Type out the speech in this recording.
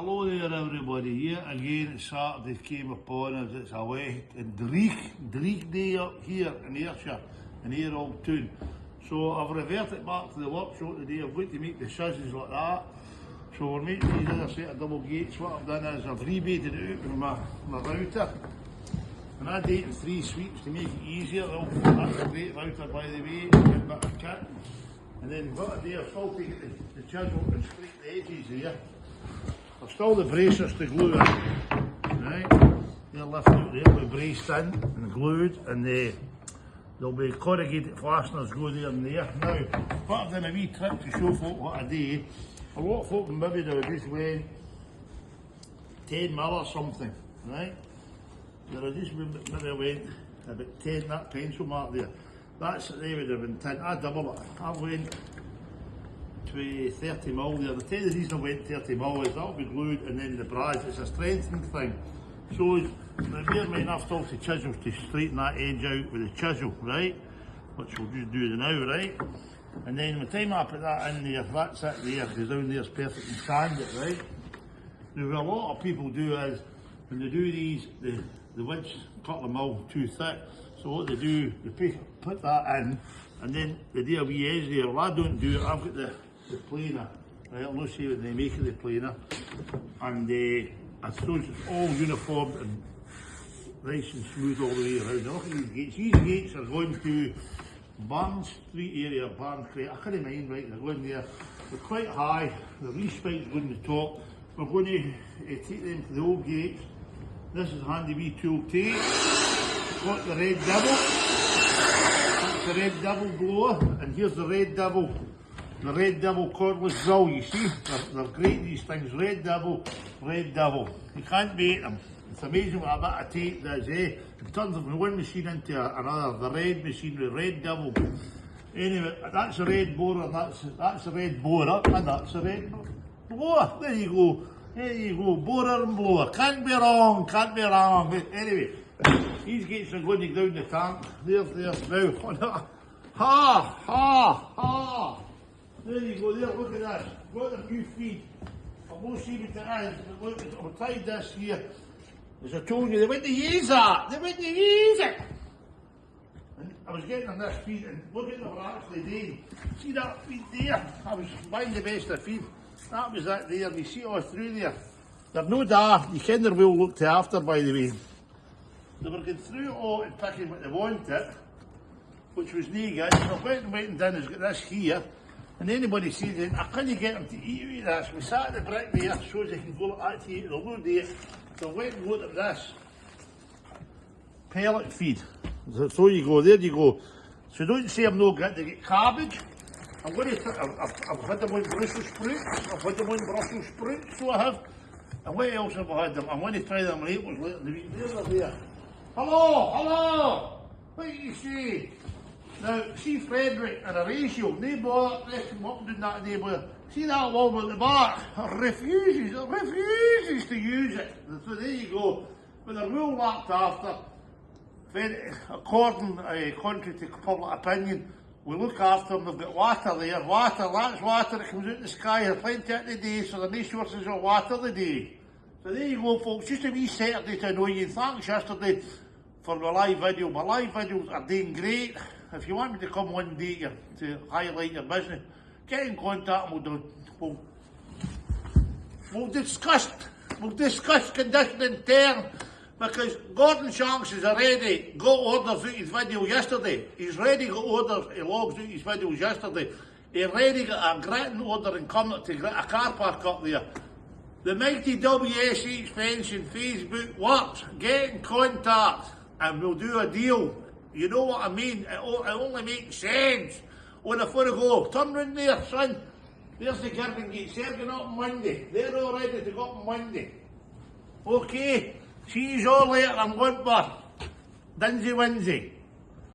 Hello there everybody, here again it's Saturday came upon us, it's a wet and dreich day up here in Ayrshire, in Ayr Old Town. So I've reverted back to the workshop today. I'm going to make the scissors like that. So we're making these other set of double gates. What I've done is I've rebaited it out with my router. And I did it in 3 sweeps to make it easier. That's a great router by the way, a bit of kit. And then what I do, I've still taken the chisel and scrape the edges here. I've still the braces to glue in, right? They're lifted out there, they'll be braced in and glued, and there'll be corrugated fasteners go there and there. Now, what I've done a wee trick to show folk what I do, a lot of folk maybe they just went 10 mil or something, right? They just maybe went about 10, that pencil mark there. They would have been 10, I double it. I went to 30 mil there. The reason I went 30 mil is that'll be glued and then the brads, it's a strengthening thing. So the bear might have to also chisels to straighten that edge out with the chisel, right? Which we'll just do now, right? And then by the time I put that in there, that's it there, because down there's perfect and sand it, right? Now what a lot of people do is, when they do these, the width's a couple of mil too thick. So what they do, they put that in, and then they do a wee edge there. Well, I don't do it, I've got the planer, right? I'll not see what they make of the planer, and I suppose it's all uniform and nice and smooth all the way around. Now look at these gates. These gates are going to Barn Street area, Barn Crate. I can't mind, right? They're going there. They're quite high. The wee spikes going to the top. We're going to take them to the old gates. This is a handy wee tool tape. Got the Red Devil. That's the Red Devil blower, and here's the Red Devil. The Red Devil cordless drill, you see, they're great these things, Red Devil, you can't beat them. It's amazing what a bit of tape does, eh? It turns from one machine into another, the red machine, the Red Devil. Anyway, that's a red borer, that's a red borer, and that's a red blower. There you go, borer and blower. Can't be wrong. But anyway, these gates are going down the tank. There's now. Ha! There you go, there, look at that. Got a few feet. I won't see what it is, but look, I've tried this here. As I told you, they went to use that. And I was getting on this feed, and look at what I actually did. See that feed there? I was buying the best of feed. That was that there, you see all through there. They're no daft, you can they're well looked after by the way. They were going through it all and picking what they wanted, which was no good. So I went and done is got this here. And anybody sees it, I can't get them to eat out of this. We sat at the brick there, so they can go like that to eat. They'll load it. So I went and looked at this pellet feed. So you go, there you go. So don't say I'm no good, they get cabbage. I've had them on Brussels sprouts, so I have. And what else have I had them? I'm going to try them apples later in the week. There. Hello! What do you say? Now, see Frederick and a ratio, they bother resting up doing that neighbour. See that wall at the back? Refuses to use it. So there you go. But they're well looked after. Contrary to public opinion, we look after them, they've got water there. That's water that comes out of the sky. There's plenty of the day, so they're no sources of water the day. So there you go folks, just a wee Saturday to annoy you. Thanks yesterday for my live video. My live videos are doing great. If you want me to come one day to highlight your business, get in contact and we'll discuss condition in turn, because Gordon Shanks has already got orders out his video yesterday. He's already got orders, he logs out his videos yesterday. He already got a gritting order in coming to a car park up there. The mighty WSH fencing Facebook works. Get in contact and we'll do a deal. You know what I mean? It only makes sense. On the phone go, turn round there, son. There's the Girvan Gates. They're going up on Monday. They're all ready to go up on Monday. Okay. See you all later. I'm going for Dinsey Winsey.